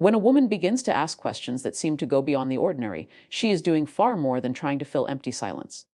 When a woman begins to ask questions that seem to go beyond the ordinary, she is doing far more than trying to fill empty silence.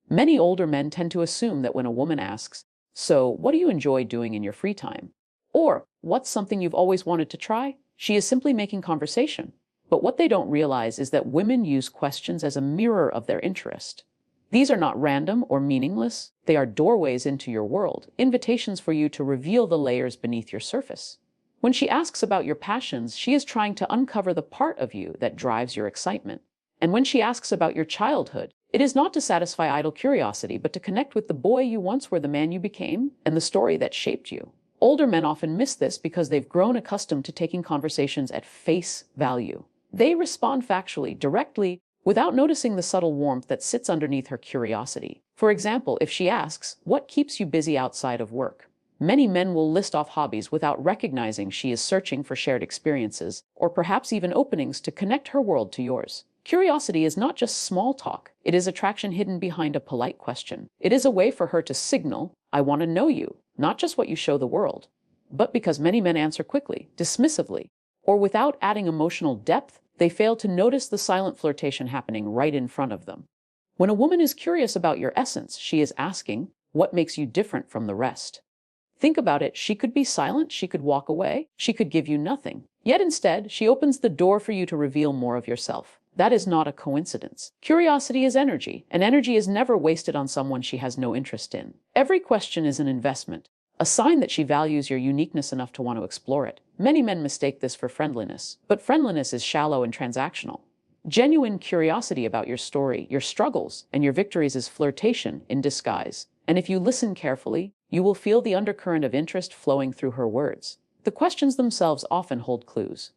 Many older men tend to assume that when a woman asks, "So, what do you enjoy doing in your free time?" or "What's something you've always wanted to try?" she is simply making conversation. But what they don't realize is that women use questions as a mirror of their interest. These are not random or meaningless. They are doorways into your world, invitations for you to reveal the layers beneath your surface. When she asks about your passions, she is trying to uncover the part of you that drives your excitement. And when she asks about your childhood, it is not to satisfy idle curiosity, but to connect with the boy you once were, the man you became, and the story that shaped you. Older men often miss this because they've grown accustomed to taking conversations at face value. They respond factually, directly, without noticing the subtle warmth that sits underneath her curiosity. For example, if she asks, "What keeps you busy outside of work?" many men will list off hobbies without recognizing she is searching for shared experiences, or perhaps even openings to connect her world to yours. Curiosity is not just small talk. It is attraction hidden behind a polite question. It is a way for her to signal, "I want to know you," not just what you show the world. But because many men answer quickly, dismissively, or without adding emotional depth, they fail to notice the silent flirtation happening right in front of them. When a woman is curious about your essence, she is asking, "What makes you different from the rest?" Think about it. She could be silent, she could walk away, she could give you nothing. Yet instead, she opens the door for you to reveal more of yourself. That is not a coincidence. Curiosity is energy, and energy is never wasted on someone she has no interest in. Every question is an investment, a sign that she values your uniqueness enough to want to explore it. Many men mistake this for friendliness, but friendliness is shallow and transactional. Genuine curiosity about your story, your struggles, and your victories is flirtation in disguise. And if you listen carefully, you will feel the undercurrent of interest flowing through her words. The questions themselves often hold clues.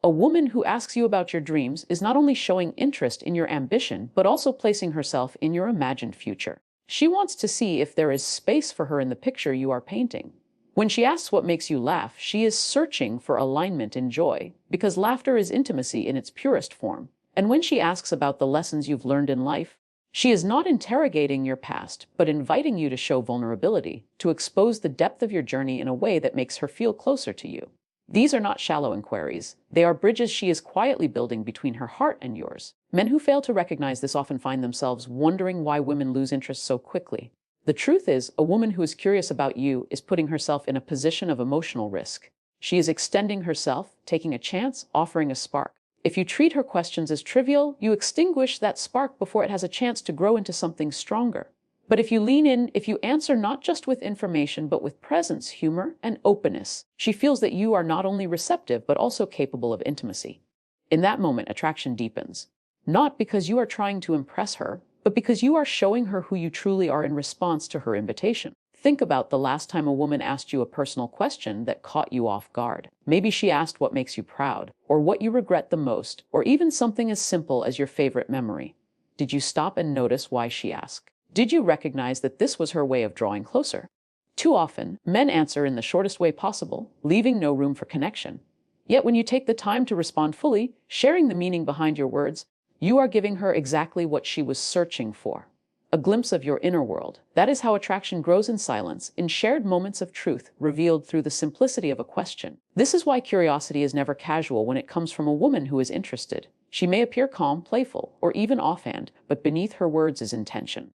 A woman who asks you about your dreams is not only showing interest in your ambition, but also placing herself in your imagined future. She wants to see if there is space for her in the picture you are painting. When she asks what makes you laugh, she is searching for alignment in joy, because laughter is intimacy in its purest form. And when she asks about the lessons you've learned in life, she is not interrogating your past, but inviting you to show vulnerability, to expose the depth of your journey in a way that makes her feel closer to you. These are not shallow inquiries. They are bridges she is quietly building between her heart and yours. Men who fail to recognize this often find themselves wondering why women lose interest so quickly. The truth is, a woman who is curious about you is putting herself in a position of emotional risk. She is extending herself, taking a chance, offering a spark. If you treat her questions as trivial, you extinguish that spark before it has a chance to grow into something stronger. But if you lean in, if you answer not just with information, but with presence, humor, and openness, she feels that you are not only receptive, but also capable of intimacy. In that moment, attraction deepens. Not because you are trying to impress her, but because you are showing her who you truly are in response to her invitation. Think about the last time a woman asked you a personal question that caught you off guard. Maybe she asked what makes you proud, or what you regret the most, or even something as simple as your favorite memory. Did you stop and notice why she asked? Did you recognize that this was her way of drawing closer? Too often, men answer in the shortest way possible, leaving no room for connection. Yet when you take the time to respond fully, sharing the meaning behind your words, you are giving her exactly what she was searching for. A glimpse of your inner world. That is how attraction grows in silence, in shared moments of truth, revealed through the simplicity of a question. This is why curiosity is never casual when it comes from a woman who is interested. She may appear calm, playful, or even offhand, but beneath her words is intention.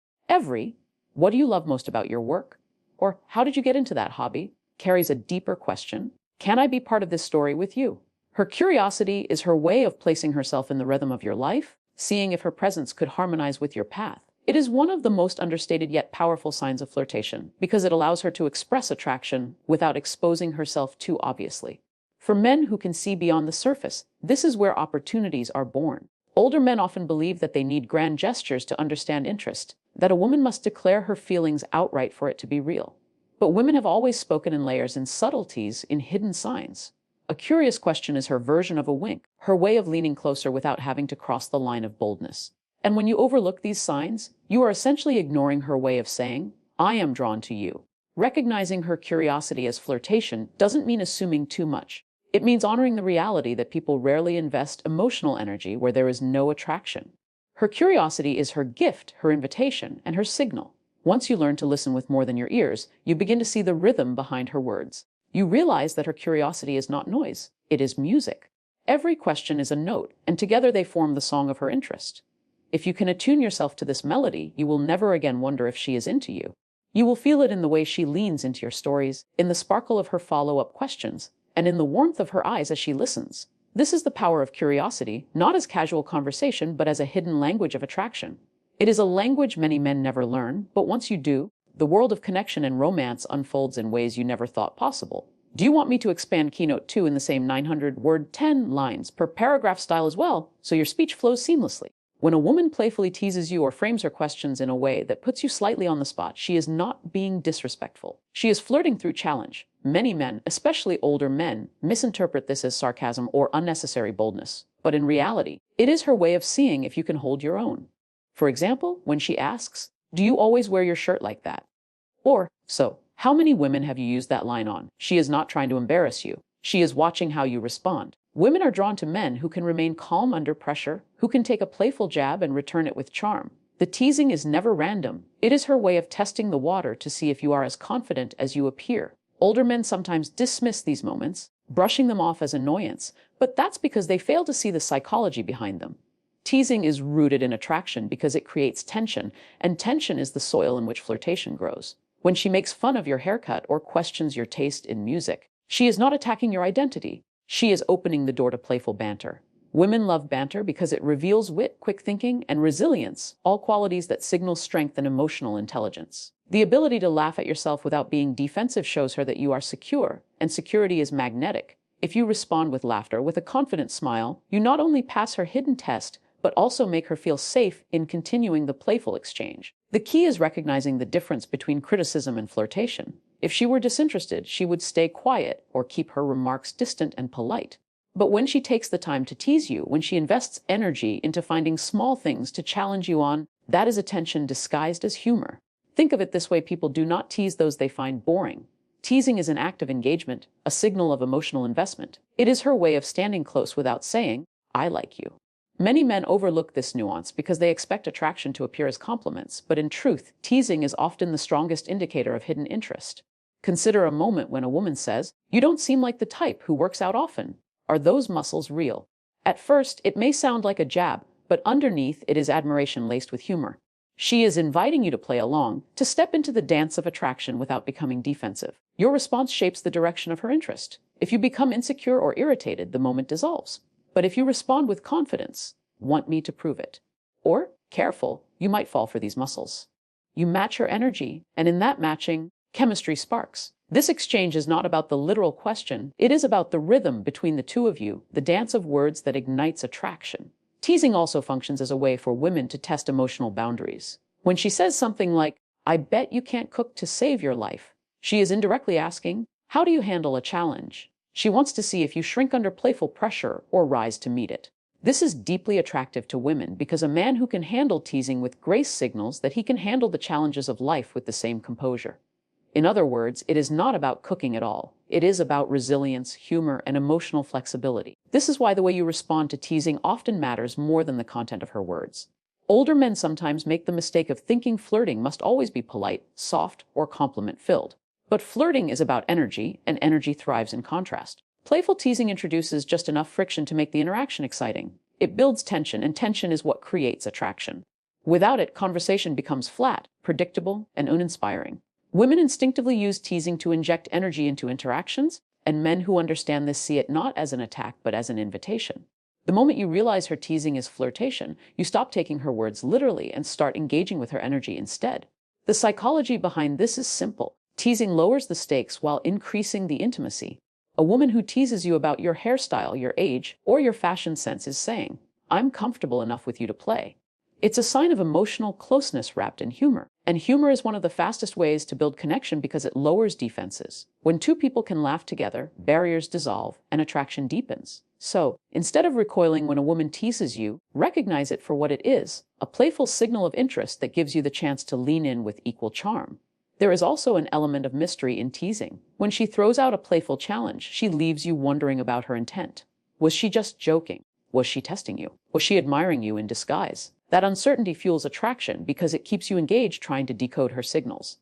What do you love most about your work? Or how did you get into that hobby? Carries a deeper question. Can I be part of this story with you? Her curiosity is her way of placing herself in the rhythm of your life, seeing if her presence could harmonize with your path. It is one of the most understated yet powerful signs of flirtation, because it allows her to express attraction without exposing herself too obviously. For men who can see beyond the surface, this is where opportunities are born. Older men often believe that they need grand gestures to understand interest, that a woman must declare her feelings outright for it to be real. But women have always spoken in layers, in subtleties, in hidden signs. A curious question is her version of a wink, her way of leaning closer without having to cross the line of boldness. And when you overlook these signs, you are essentially ignoring her way of saying, "I am drawn to you." Recognizing her curiosity as flirtation doesn't mean assuming too much. It means honoring the reality that people rarely invest emotional energy where there is no attraction. Her curiosity is her gift, her invitation, and her signal. Once you learn to listen with more than your ears, you begin to see the rhythm behind her words. You realize that her curiosity is not noise, it is music. Every question is a note, and together they form the song of her interest. If you can attune yourself to this melody, you will never again wonder if she is into you. You will feel it in the way she leans into your stories, in the sparkle of her follow-up questions, and in the warmth of her eyes as she listens. This is the power of curiosity, not as casual conversation, but as a hidden language of attraction. It is a language many men never learn, but once you do, the world of connection and romance unfolds in ways you never thought possible. Do you want me to expand Keynote 2 in the same 900-word 10 lines per paragraph style as well, so your speech flows seamlessly? When a woman playfully teases you or frames her questions in a way that puts you slightly on the spot, she is not being disrespectful. She is flirting through challenge. Many men, especially older men, misinterpret this as sarcasm or unnecessary boldness. But in reality, it is her way of seeing if you can hold your own. For example, when she asks, "Do you always wear your shirt like that?" Or, "So, how many women have you used that line on?" She is not trying to embarrass you. She is watching how you respond. Women are drawn to men who can remain calm under pressure, who can take a playful jab and return it with charm. The teasing is never random. It is her way of testing the water to see if you are as confident as you appear. Older men sometimes dismiss these moments, brushing them off as annoyance, but that's because they fail to see the psychology behind them. Teasing is rooted in attraction because it creates tension, and tension is the soil in which flirtation grows. When she makes fun of your haircut or questions your taste in music, she is not attacking your identity. She is opening the door to playful banter. Women love banter because it reveals wit, quick thinking, and resilience, all qualities that signal strength and emotional intelligence. The ability to laugh at yourself without being defensive shows her that you are secure, and security is magnetic. If you respond with laughter, with a confident smile, you not only pass her hidden test, but also make her feel safe in continuing the playful exchange. The key is recognizing the difference between criticism and flirtation. If she were disinterested, she would stay quiet or keep her remarks distant and polite. But when she takes the time to tease you, when she invests energy into finding small things to challenge you on, that is attention disguised as humor. Think of it this way: people do not tease those they find boring. Teasing is an act of engagement, a signal of emotional investment. It is her way of standing close without saying, "I like you." Many men overlook this nuance because they expect attraction to appear as compliments, but in truth, teasing is often the strongest indicator of hidden interest. Consider a moment when a woman says, "You don't seem like the type who works out often." Are those muscles real? At first, it may sound like a jab, but underneath it is admiration laced with humor. She is inviting you to play along, to step into the dance of attraction without becoming defensive. Your response shapes the direction of her interest. If you become insecure or irritated, the moment dissolves. But if you respond with confidence, "Want me to prove it?" or "Careful, you might fall for these muscles," you match her energy, and in that matching, chemistry sparks. This exchange is not about the literal question, it is about the rhythm between the two of you, the dance of words that ignites attraction. Teasing also functions as a way for women to test emotional boundaries. When she says something like, "I bet you can't cook to save your life," she is indirectly asking, "How do you handle a challenge?" She wants to see if you shrink under playful pressure or rise to meet it. This is deeply attractive to women because a man who can handle teasing with grace signals that he can handle the challenges of life with the same composure. In other words, it is not about cooking at all. It is about resilience, humor, and emotional flexibility. This is why the way you respond to teasing often matters more than the content of her words. Older men sometimes make the mistake of thinking flirting must always be polite, soft, or compliment-filled. But flirting is about energy, and energy thrives in contrast. Playful teasing introduces just enough friction to make the interaction exciting. It builds tension, and tension is what creates attraction. Without it, conversation becomes flat, predictable, and uninspiring. Women instinctively use teasing to inject energy into interactions, and men who understand this see it not as an attack but as an invitation. The moment you realize her teasing is flirtation, you stop taking her words literally and start engaging with her energy instead. The psychology behind this is simple. Teasing lowers the stakes while increasing the intimacy. A woman who teases you about your hairstyle, your age, or your fashion sense is saying, "I'm comfortable enough with you to play." It's a sign of emotional closeness wrapped in humor. And humor is one of the fastest ways to build connection because it lowers defenses. When two people can laugh together, barriers dissolve and attraction deepens. So, instead of recoiling when a woman teases you, recognize it for what it is, a playful signal of interest that gives you the chance to lean in with equal charm. There is also an element of mystery in teasing. When she throws out a playful challenge, she leaves you wondering about her intent. Was she just joking? Was she testing you? Was she admiring you in disguise? That uncertainty fuels attraction because it keeps you engaged trying to decode her signals.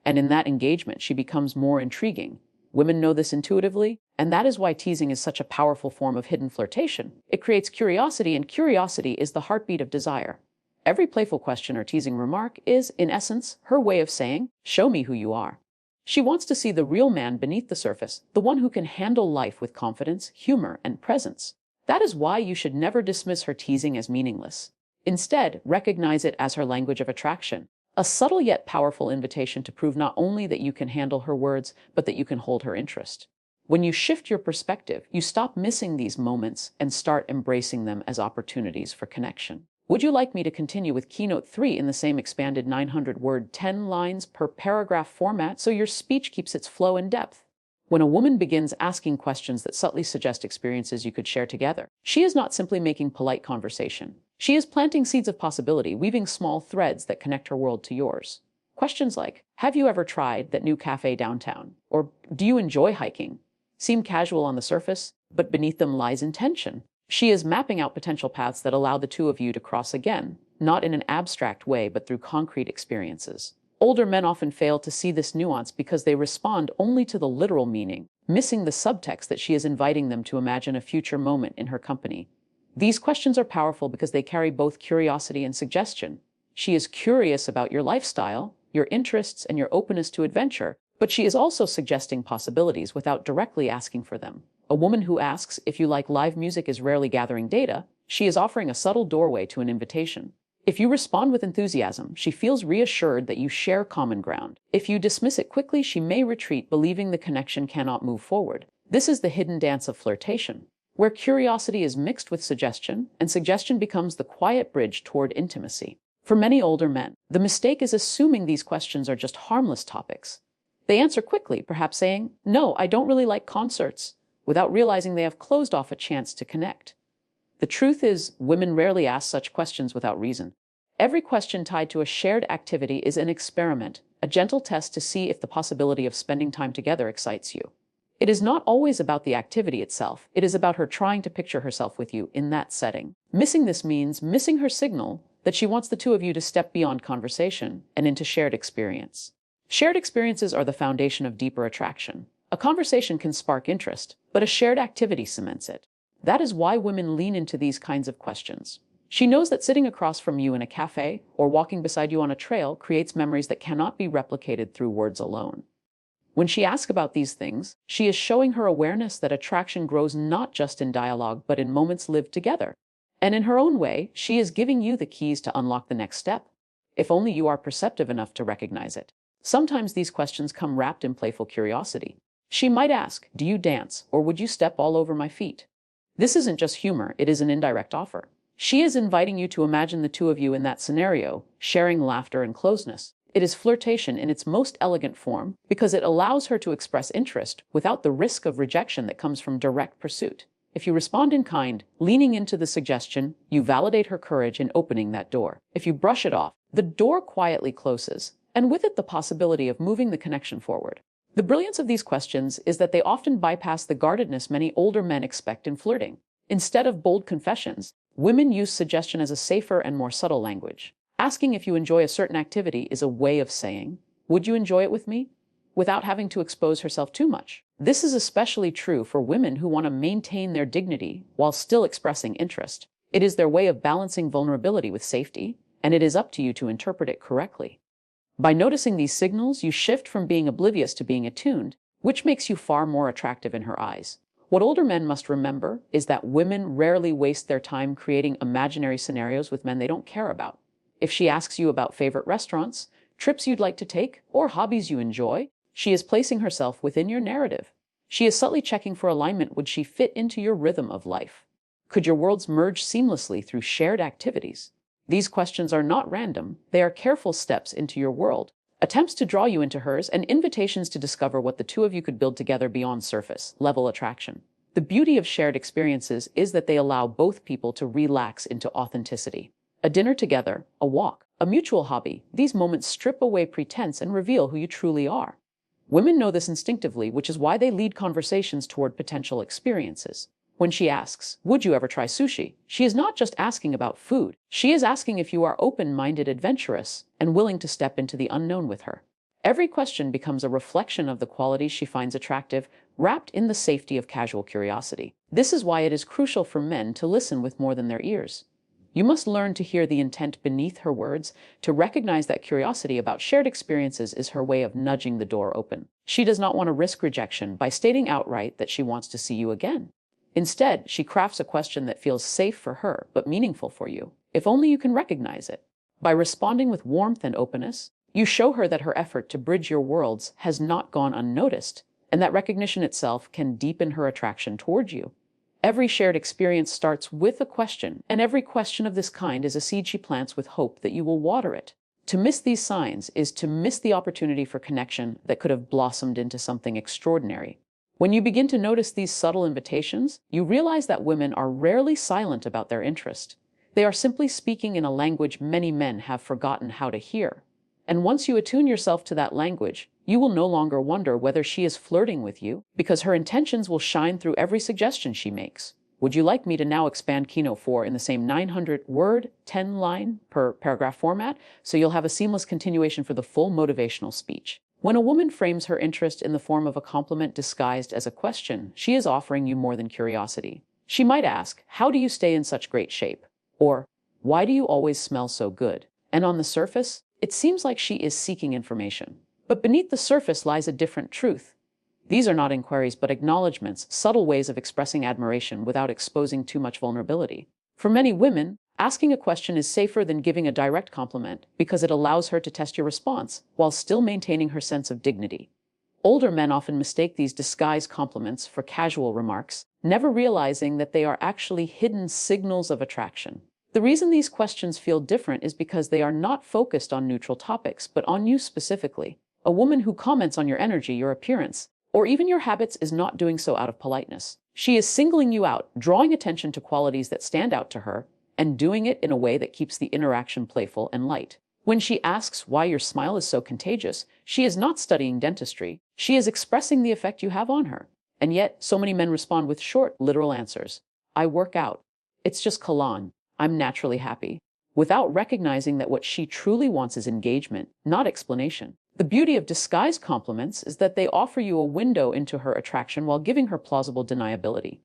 And in that engagement, she becomes more intriguing. Women know this intuitively, and that is why teasing is such a powerful form of hidden flirtation. It creates curiosity, and curiosity is the heartbeat of desire. Every playful question or teasing remark is, in essence, her way of saying, "Show me who you are." She wants to see the real man beneath the surface, the one who can handle life with confidence, humor, and presence. That is why you should never dismiss her teasing as meaningless. Instead, recognize it as her language of attraction, a subtle yet powerful invitation to prove not only that you can handle her words, but that you can hold her interest. When you shift your perspective, you stop missing these moments and start embracing them as opportunities for connection. Would you like me to continue with Keynote 3 in the same expanded 900-word, 10 lines per paragraph format so your speech keeps its flow and depth? When a woman begins asking questions that subtly suggest experiences you could share together, she is not simply making polite conversation. She is planting seeds of possibility, weaving small threads that connect her world to yours. Questions like, "Have you ever tried that new cafe downtown?" Or, "Do you enjoy hiking?" seem casual on the surface, but beneath them lies intention. She is mapping out potential paths that allow the two of you to cross again, not in an abstract way, but through concrete experiences. Older men often fail to see this nuance because they respond only to the literal meaning, missing the subtext that she is inviting them to imagine a future moment in her company. These questions are powerful because they carry both curiosity and suggestion. She is curious about your lifestyle, your interests, and your openness to adventure, but she is also suggesting possibilities without directly asking for them. A woman who asks if you like live music is rarely gathering data. She is offering a subtle doorway to an invitation. If you respond with enthusiasm, she feels reassured that you share common ground. If you dismiss it quickly, she may retreat, believing the connection cannot move forward. This is the hidden dance of flirtation, where curiosity is mixed with suggestion, and suggestion becomes the quiet bridge toward intimacy. For many older men, the mistake is assuming these questions are just harmless topics. They answer quickly, perhaps saying, "No, I don't really like concerts," without realizing they have closed off a chance to connect. The truth is, women rarely ask such questions without reason. Every question tied to a shared activity is an experiment, a gentle test to see if the possibility of spending time together excites you. It is not always about the activity itself. It is about her trying to picture herself with you in that setting. Missing this means missing her signal that she wants the two of you to step beyond conversation and into shared experience. Shared experiences are the foundation of deeper attraction. A conversation can spark interest, but a shared activity cements it. That is why women lean into these kinds of questions. She knows that sitting across from you in a cafe or walking beside you on a trail creates memories that cannot be replicated through words alone. When she asks about these things, she is showing her awareness that attraction grows not just in dialogue, but in moments lived together. And in her own way, she is giving you the keys to unlock the next step, if only you are perceptive enough to recognize it. Sometimes these questions come wrapped in playful curiosity. She might ask, "Do you dance, or would you step all over my feet?" This isn't just humor, it is an indirect offer. She is inviting you to imagine the two of you in that scenario, sharing laughter and closeness. It is flirtation in its most elegant form because it allows her to express interest without the risk of rejection that comes from direct pursuit. If you respond in kind, leaning into the suggestion, you validate her courage in opening that door. If you brush it off, the door quietly closes, and with it the possibility of moving the connection forward. The brilliance of these questions is that they often bypass the guardedness many older men expect in flirting. Instead of bold confessions, women use suggestion as a safer and more subtle language. Asking if you enjoy a certain activity is a way of saying, "Would you enjoy it with me?" without having to expose herself too much. This is especially true for women who want to maintain their dignity while still expressing interest. It is their way of balancing vulnerability with safety, and it is up to you to interpret it correctly. By noticing these signals, you shift from being oblivious to being attuned, which makes you far more attractive in her eyes. What older men must remember is that women rarely waste their time creating imaginary scenarios with men they don't care about. If she asks you about favorite restaurants, trips you'd like to take, or hobbies you enjoy, she is placing herself within your narrative. She is subtly checking for alignment. Would she fit into your rhythm of life? Could your worlds merge seamlessly through shared activities? These questions are not random. They are careful steps into your world, attempts to draw you into hers, and invitations to discover what the two of you could build together beyond surface-level attraction. The beauty of shared experiences is that they allow both people to relax into authenticity. A dinner together, a walk, a mutual hobby, these moments strip away pretense and reveal who you truly are. Women know this instinctively, which is why they lead conversations toward potential experiences. When she asks, "Would you ever try sushi?" she is not just asking about food. She is asking if you are open-minded, adventurous, and willing to step into the unknown with her. Every question becomes a reflection of the qualities she finds attractive, wrapped in the safety of casual curiosity. This is why it is crucial for men to listen with more than their ears. You must learn to hear the intent beneath her words, to recognize that curiosity about shared experiences is her way of nudging the door open. She does not want to risk rejection by stating outright that she wants to see you again. Instead, she crafts a question that feels safe for her, but meaningful for you, if only you can recognize it. By responding with warmth and openness, you show her that her effort to bridge your worlds has not gone unnoticed, and that recognition itself can deepen her attraction toward you. Every shared experience starts with a question, and every question of this kind is a seed she plants with hope that you will water it. To miss these signs is to miss the opportunity for connection that could have blossomed into something extraordinary. When you begin to notice these subtle invitations, you realize that women are rarely silent about their interest. They are simply speaking in a language many men have forgotten how to hear. And once you attune yourself to that language, you will no longer wonder whether she is flirting with you, because her intentions will shine through every suggestion she makes. Would you like me to now expand Kino 4 in the same 900-word, 10-line per paragraph format, so you'll have a seamless continuation for the full motivational speech? When a woman frames her interest in the form of a compliment disguised as a question, she is offering you more than curiosity. She might ask, "How do you stay in such great shape?" Or, "Why do you always smell so good?" And on the surface, it seems like she is seeking information. But beneath the surface lies a different truth. These are not inquiries, but acknowledgments, subtle ways of expressing admiration without exposing too much vulnerability. For many women, asking a question is safer than giving a direct compliment because it allows her to test your response while still maintaining her sense of dignity. Older men often mistake these disguised compliments for casual remarks, never realizing that they are actually hidden signals of attraction. The reason these questions feel different is because they are not focused on neutral topics, but on you specifically. A woman who comments on your energy, your appearance, or even your habits is not doing so out of politeness. She is singling you out, drawing attention to qualities that stand out to her, and doing it in a way that keeps the interaction playful and light. When she asks why your smile is so contagious, she is not studying dentistry. She is expressing the effect you have on her. And yet, so many men respond with short, literal answers. "I work out. It's just cologne. I'm naturally happy," without recognizing that what she truly wants is engagement, not explanation. The beauty of disguised compliments is that they offer you a window into her attraction while giving her plausible deniability.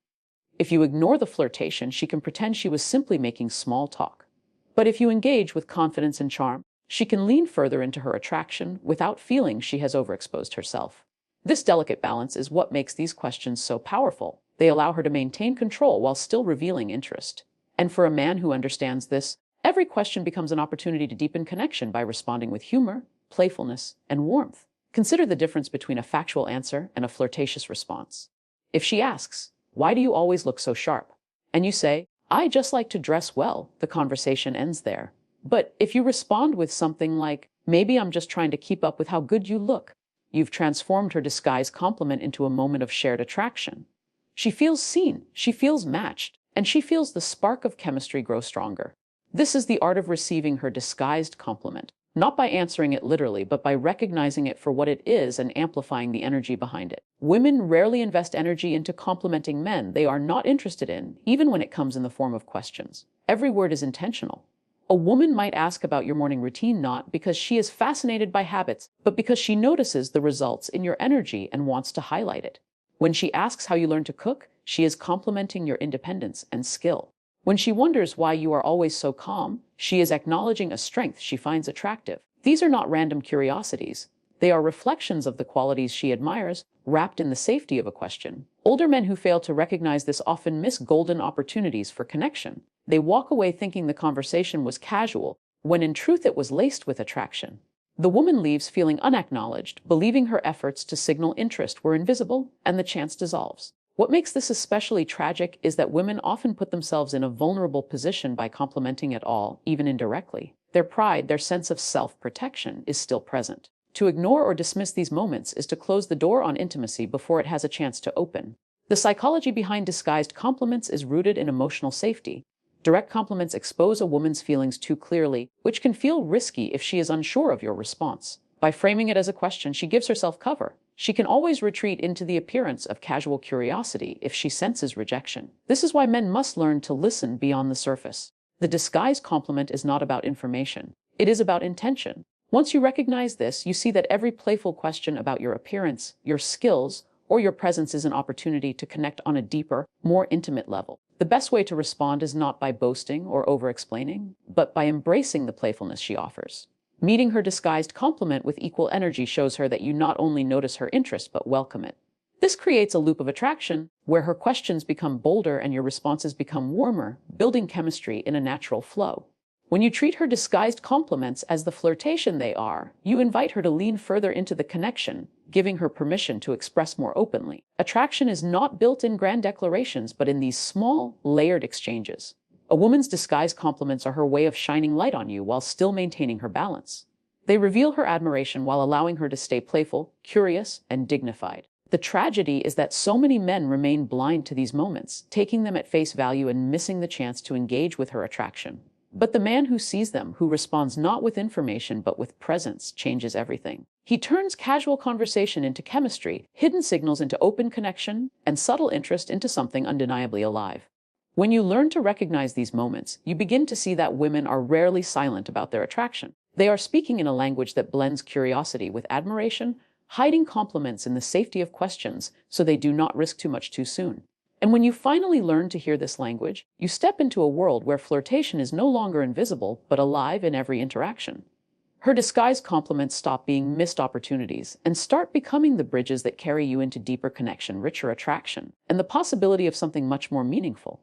If you ignore the flirtation, she can pretend she was simply making small talk. But if you engage with confidence and charm, she can lean further into her attraction without feeling she has overexposed herself. This delicate balance is what makes these questions so powerful. They allow her to maintain control while still revealing interest. And for a man who understands this, every question becomes an opportunity to deepen connection by responding with humor, playfulness, and warmth. Consider the difference between a factual answer and a flirtatious response. If she asks, "Why do you always look so sharp?" and you say, "I just like to dress well," the conversation ends there. But if you respond with something like, "Maybe I'm just trying to keep up with how good you look," you've transformed her disguised compliment into a moment of shared attraction. She feels seen, she feels matched, and she feels the spark of chemistry grow stronger. This is the art of receiving her disguised compliment, not by answering it literally, but by recognizing it for what it is and amplifying the energy behind it. Women rarely invest energy into complimenting men they are not interested in, even when it comes in the form of questions. Every word is intentional. A woman might ask about your morning routine not because she is fascinated by habits, but because she notices the results in your energy and wants to highlight it. When she asks how you learn to cook, she is complimenting your independence and skill. When she wonders why you are always so calm, she is acknowledging a strength she finds attractive. These are not random curiosities. They are reflections of the qualities she admires, wrapped in the safety of a question. Older men who fail to recognize this often miss golden opportunities for connection. They walk away thinking the conversation was casual, when in truth it was laced with attraction. The woman leaves feeling unacknowledged, believing her efforts to signal interest were invisible, and the chance dissolves. What makes this especially tragic is that women often put themselves in a vulnerable position by complimenting at all, even indirectly. Their pride, their sense of self-protection, is still present. To ignore or dismiss these moments is to close the door on intimacy before it has a chance to open. The psychology behind disguised compliments is rooted in emotional safety. Direct compliments expose a woman's feelings too clearly, which can feel risky if she is unsure of your response. By framing it as a question, she gives herself cover. She can always retreat into the appearance of casual curiosity if she senses rejection. This is why men must learn to listen beyond the surface. The disguised compliment is not about information. It is about intention. Once you recognize this, you see that every playful question about your appearance, your skills, or your presence is an opportunity to connect on a deeper, more intimate level. The best way to respond is not by boasting or over-explaining, but by embracing the playfulness she offers. Meeting her disguised compliment with equal energy shows her that you not only notice her interest, but welcome it. This creates a loop of attraction, where her questions become bolder and your responses become warmer, building chemistry in a natural flow. When you treat her disguised compliments as the flirtation they are, you invite her to lean further into the connection, giving her permission to express more openly. Attraction is not built in grand declarations, but in these small, layered exchanges. A woman's disguised compliments are her way of shining light on you while still maintaining her balance. They reveal her admiration while allowing her to stay playful, curious, and dignified. The tragedy is that so many men remain blind to these moments, taking them at face value and missing the chance to engage with her attraction. But the man who sees them, who responds not with information but with presence, changes everything. He turns casual conversation into chemistry, hidden signals into open connection, and subtle interest into something undeniably alive. When you learn to recognize these moments, you begin to see that women are rarely silent about their attraction. They are speaking in a language that blends curiosity with admiration, hiding compliments in the safety of questions so they do not risk too much too soon. And when you finally learn to hear this language, you step into a world where flirtation is no longer invisible, but alive in every interaction. Her disguised compliments stop being missed opportunities and start becoming the bridges that carry you into deeper connection, richer attraction, and the possibility of something much more meaningful.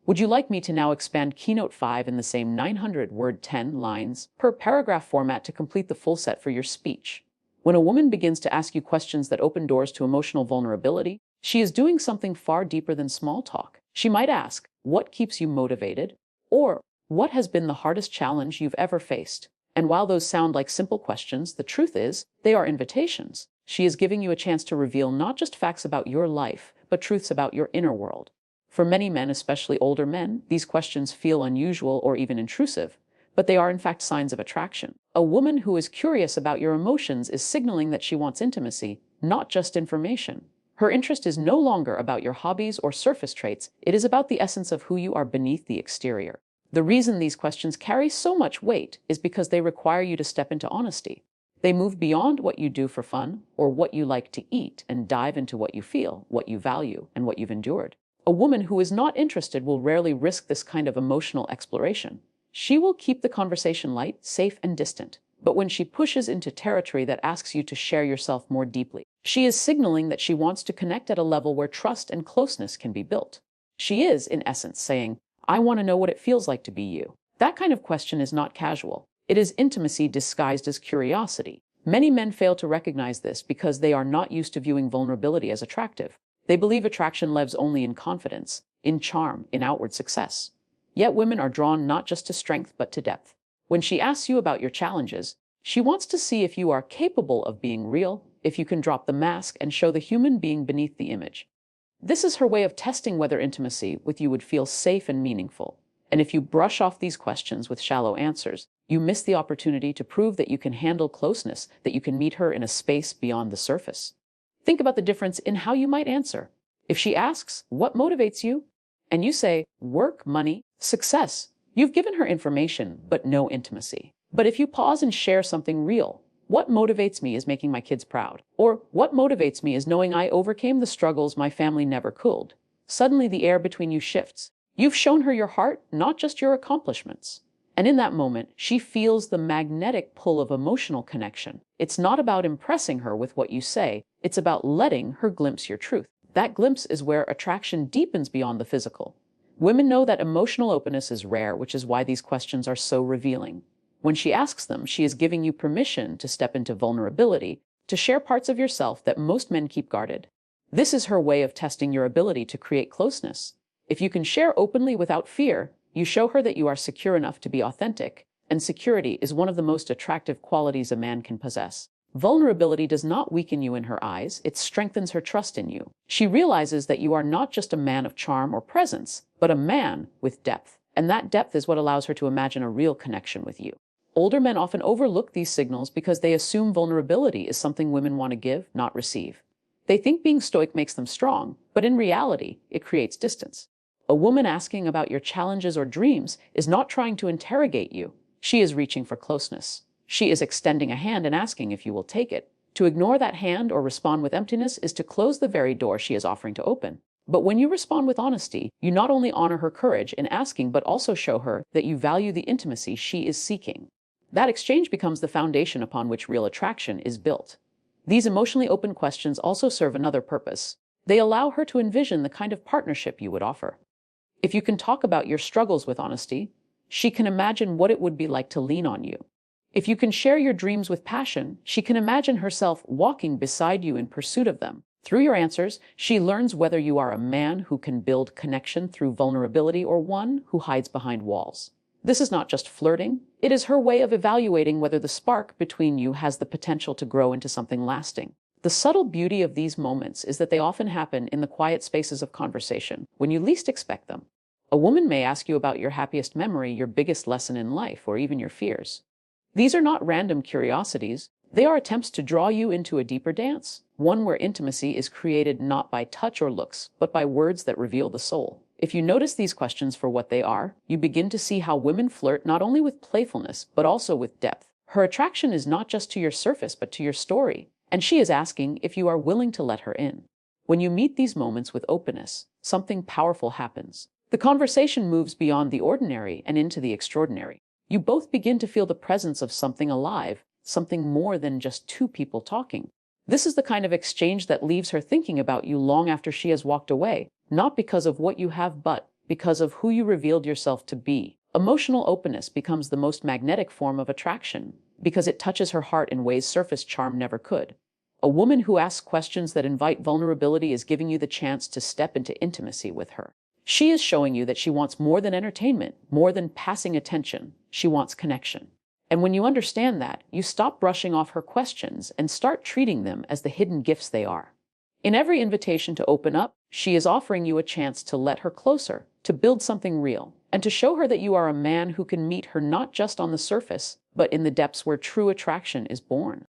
Would you like me to now expand Keynote 5 in the same 900-word 10 lines per paragraph format to complete the full set for your speech? When a woman begins to ask you questions that open doors to emotional vulnerability, she is doing something far deeper than small talk. She might ask, "What keeps you motivated?" Or, "What has been the hardest challenge you've ever faced?" And while those sound like simple questions, the truth is, they are invitations. She is giving you a chance to reveal not just facts about your life, but truths about your inner world. For many men, especially older men, these questions feel unusual or even intrusive, but they are in fact signs of attraction. A woman who is curious about your emotions is signaling that she wants intimacy, not just information. Her interest is no longer about your hobbies or surface traits, it is about the essence of who you are beneath the exterior. The reason these questions carry so much weight is because they require you to step into honesty. They move beyond what you do for fun or what you like to eat and dive into what you feel, what you value, and what you've endured. A woman who is not interested will rarely risk this kind of emotional exploration. She will keep the conversation light, safe, and distant. But when she pushes into territory that asks you to share yourself more deeply, she is signaling that she wants to connect at a level where trust and closeness can be built. She is, in essence, saying, "I want to know what it feels like to be you." That kind of question is not casual. It is intimacy disguised as curiosity. Many men fail to recognize this because they are not used to viewing vulnerability as attractive. They believe attraction lives only in confidence, in charm, in outward success. Yet women are drawn not just to strength, but to depth. When she asks you about your challenges, she wants to see if you are capable of being real, if you can drop the mask and show the human being beneath the image. This is her way of testing whether intimacy with you would feel safe and meaningful. And if you brush off these questions with shallow answers, you miss the opportunity to prove that you can handle closeness, that you can meet her in a space beyond the surface. Think about the difference in how you might answer. If she asks, "What motivates you?" and you say, "Work, money, success," you've given her information, but no intimacy. But if you pause and share something real, "What motivates me is making my kids proud," or "What motivates me is knowing I overcame the struggles my family never could," suddenly the air between you shifts. You've shown her your heart, not just your accomplishments. And in that moment, she feels the magnetic pull of emotional connection. It's not about impressing her with what you say, it's about letting her glimpse your truth. That glimpse is where attraction deepens beyond the physical. Women know that emotional openness is rare, which is why these questions are so revealing. When she asks them, she is giving you permission to step into vulnerability, to share parts of yourself that most men keep guarded. This is her way of testing your ability to create closeness. If you can share openly without fear, you show her that you are secure enough to be authentic, and security is one of the most attractive qualities a man can possess. Vulnerability does not weaken you in her eyes, it strengthens her trust in you. She realizes that you are not just a man of charm or presence, but a man with depth. And that depth is what allows her to imagine a real connection with you. Older men often overlook these signals because they assume vulnerability is something women want to give, not receive. They think being stoic makes them strong, but in reality, it creates distance. A woman asking about your challenges or dreams is not trying to interrogate you. She is reaching for closeness. She is extending a hand and asking if you will take it. To ignore that hand or respond with emptiness is to close the very door she is offering to open. But when you respond with honesty, you not only honor her courage in asking, but also show her that you value the intimacy she is seeking. That exchange becomes the foundation upon which real attraction is built. These emotionally open questions also serve another purpose. They allow her to envision the kind of partnership you would offer. If you can talk about your struggles with honesty, she can imagine what it would be like to lean on you. If you can share your dreams with passion, she can imagine herself walking beside you in pursuit of them. Through your answers, she learns whether you are a man who can build connection through vulnerability or one who hides behind walls. This is not just flirting, it is her way of evaluating whether the spark between you has the potential to grow into something lasting. The subtle beauty of these moments is that they often happen in the quiet spaces of conversation, when you least expect them. A woman may ask you about your happiest memory, your biggest lesson in life, or even your fears. These are not random curiosities. They are attempts to draw you into a deeper dance, one where intimacy is created not by touch or looks, but by words that reveal the soul. If you notice these questions for what they are, you begin to see how women flirt not only with playfulness, but also with depth. Her attraction is not just to your surface, but to your story, and she is asking if you are willing to let her in. When you meet these moments with openness, something powerful happens. The conversation moves beyond the ordinary and into the extraordinary. You both begin to feel the presence of something alive, something more than just two people talking. This is the kind of exchange that leaves her thinking about you long after she has walked away, not because of what you have, but because of who you revealed yourself to be. Emotional openness becomes the most magnetic form of attraction because it touches her heart in ways surface charm never could. A woman who asks questions that invite vulnerability is giving you the chance to step into intimacy with her. She is showing you that she wants more than entertainment, more than passing attention. She wants connection. And when you understand that, you stop brushing off her questions and start treating them as the hidden gifts they are. In every invitation to open up, she is offering you a chance to let her closer, to build something real, and to show her that you are a man who can meet her not just on the surface, but in the depths where true attraction is born.